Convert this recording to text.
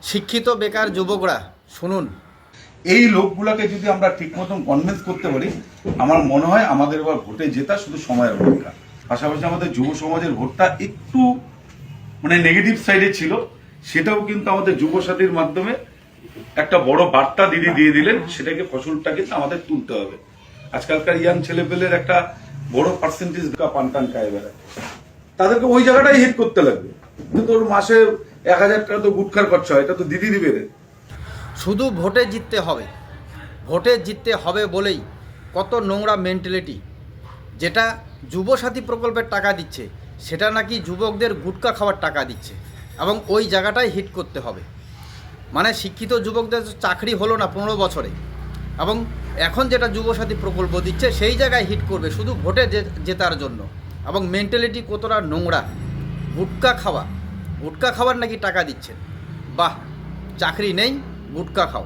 শিক্ষিত বেকার যুবকরা শুনুন, এই লোকগুলোকে যদি আমরা ঠিক মতন কনভিন্স করতে পারি, আমার মনে হয় আমাদের এবার ভোটে জেতা শুধু সময়ের অপেক্ষা। পাশাপাশি আমাদের যুব সমাজের ভোটটা একটু নেগেটিভ সাইডে ছিল, সেটাও কিন্তু আমাদের যুব সাথীর মাধ্যমে একটা বড় বার্তা দিদি দিয়ে দিলেন, সেটাকে ফসলটা কিন্তু আমাদের তুলতে হবে। আজকালকার ইয়াং ছেলেপেলের একটা বড় পার্সেন্টেজ পান খায় বেড়ায়, তাদেরকে ওই জায়গাটাই হিট করতে লাগবে। কিন্তু তোর মাসে 1000 টাকা তো গুটখার খরচা হয়, এটা তো দিদি দিবে রে। শুধু ভোটে জিততে হবে, ভোটে জিততে হবে বলেই কত নোংরা মেন্টালিটি। যেটা যুবসাথী প্রকল্পের টাকা দিচ্ছে, সেটা নাকি যুবকদের গুটকা খাওয়ার টাকা দিচ্ছে, এবং ওই জায়গাটাই হিট করতে হবে। মানে শিক্ষিত যুবকদের চাকরি হলো না 15 বছরে, এবং এখন যেটা যুবসাথী প্রকল্প দিচ্ছে সেই জায়গায় হিট করবে শুধু ভোটে জেতার জন্য। এবং মেন্টালিটি কতটা নোংরা, গুটকা খাওয়ার নাকি টাকা দিচ্ছেন। বাহ, চাকরি নেই, গুটকা খাও।